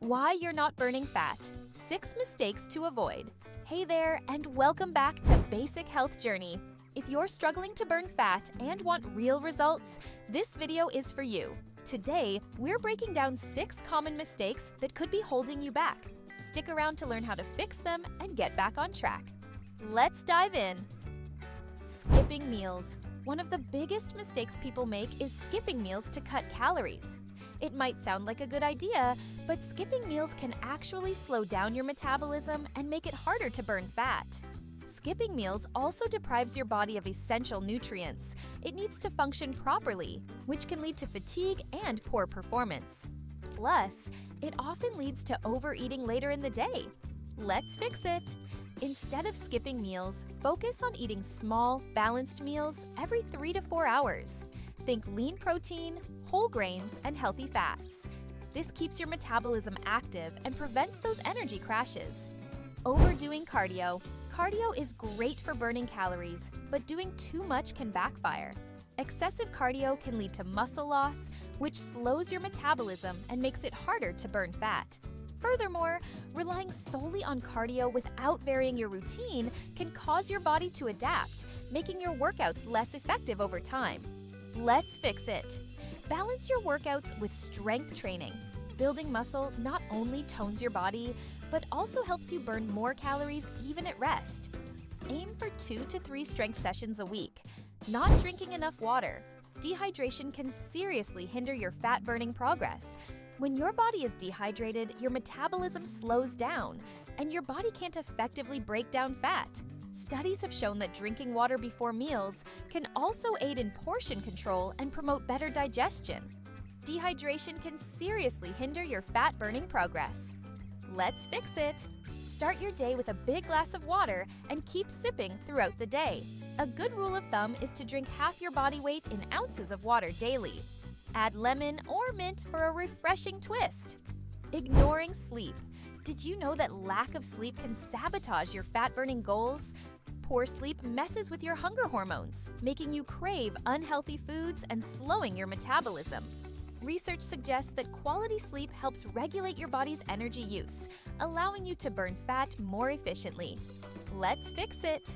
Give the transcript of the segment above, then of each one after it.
Why you're not burning fat, 6 mistakes to avoid. Hey there, and welcome back to Basic Health Journey. If you're struggling to burn fat and want real results, this video is for you. Today, we're breaking down 6 common mistakes that could be holding you back. Stick around to learn how to fix them and get back on track. Let's dive in. Skipping meals. One of the biggest mistakes people make is skipping meals to cut calories. It might sound like a good idea, but skipping meals can actually slow down your metabolism and make it harder to burn fat. Skipping meals also deprives your body of essential nutrients. It needs to function properly, which can lead to fatigue and poor performance. Plus, it often leads to overeating later in the day. Let's fix it. Instead of skipping meals, focus on eating small, balanced meals every 3 to 4 hours. Think lean protein, whole grains, and healthy fats. This keeps your metabolism active and prevents those energy crashes. Overdoing cardio. Cardio is great for burning calories, but doing too much can backfire. Excessive cardio can lead to muscle loss, which slows your metabolism and makes it harder to burn fat. Furthermore, relying solely on cardio without varying your routine can cause your body to adapt, making your workouts less effective over time. Let's fix it. Balance your workouts with strength training. Building muscle not only tones your body, but also helps you burn more calories even at rest. Aim for 2 to 3 strength sessions a week. Not drinking enough water. Dehydration can seriously hinder your fat-burning progress. When your body is dehydrated, your metabolism slows down, and your body can't effectively break down fat. Studies have shown that drinking water before meals can also aid in portion control and promote better digestion. Dehydration can seriously hinder your fat-burning progress. Let's fix it. Start your day with a big glass of water and keep sipping throughout the day. A good rule of thumb is to drink half your body weight in ounces of water daily. Add lemon or mint for a refreshing twist. Ignoring sleep. Did you know that lack of sleep can sabotage your fat-burning goals? Poor sleep messes with your hunger hormones, making you crave unhealthy foods and slowing your metabolism. Research suggests that quality sleep helps regulate your body's energy use, allowing you to burn fat more efficiently. Let's fix it.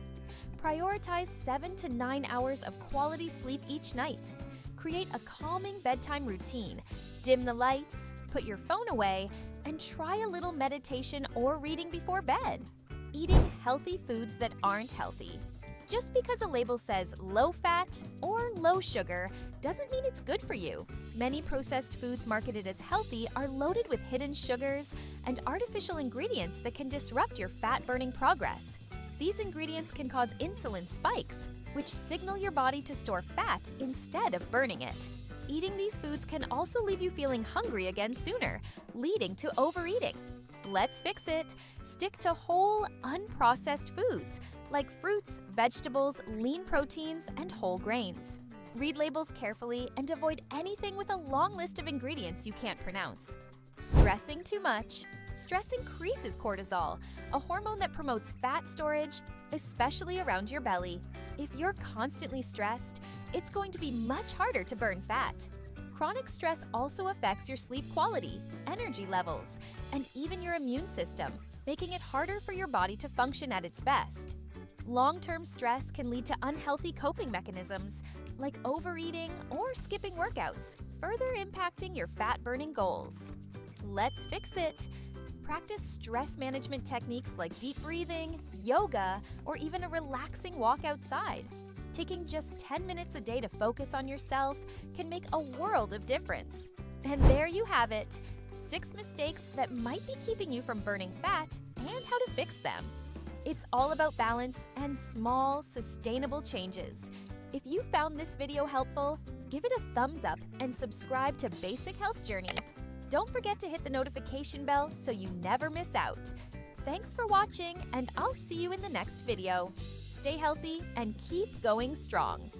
Prioritize 7 to 9 hours of quality sleep each night. Create a calming bedtime routine. Dim the lights, put your phone away, and try a little meditation or reading before bed. Eating healthy foods that aren't healthy. Just because a label says low fat or low sugar doesn't mean it's good for you. Many processed foods marketed as healthy are loaded with hidden sugars and artificial ingredients that can disrupt your fat-burning progress. These ingredients can cause insulin spikes, which signal your body to store fat instead of burning it. Eating these foods can also leave you feeling hungry again sooner, leading to overeating. Let's fix it. Stick to whole, unprocessed foods like fruits, vegetables, lean proteins, and whole grains. Read labels carefully and avoid anything with a long list of ingredients you can't pronounce. Stressing too much. Stress increases cortisol, a hormone that promotes fat storage, especially around your belly. If you're constantly stressed, it's going to be much harder to burn fat. Chronic stress also affects your sleep quality, energy levels, and even your immune system, making it harder for your body to function at its best. Long-term stress can lead to unhealthy coping mechanisms, like overeating or skipping workouts, further impacting your fat-burning goals. Let's fix it. Practice stress management techniques like deep breathing, yoga, or even a relaxing walk outside. Taking just 10 minutes a day to focus on yourself can make a world of difference. And there you have it, 6 mistakes that might be keeping you from burning fat and how to fix them. It's all about balance and small, sustainable changes. If you found this video helpful, give it a thumbs up and subscribe to Basic Health Journey. Don't forget to hit the notification bell so you never miss out. Thanks for watching, and I'll see you in the next video. Stay healthy and keep going strong.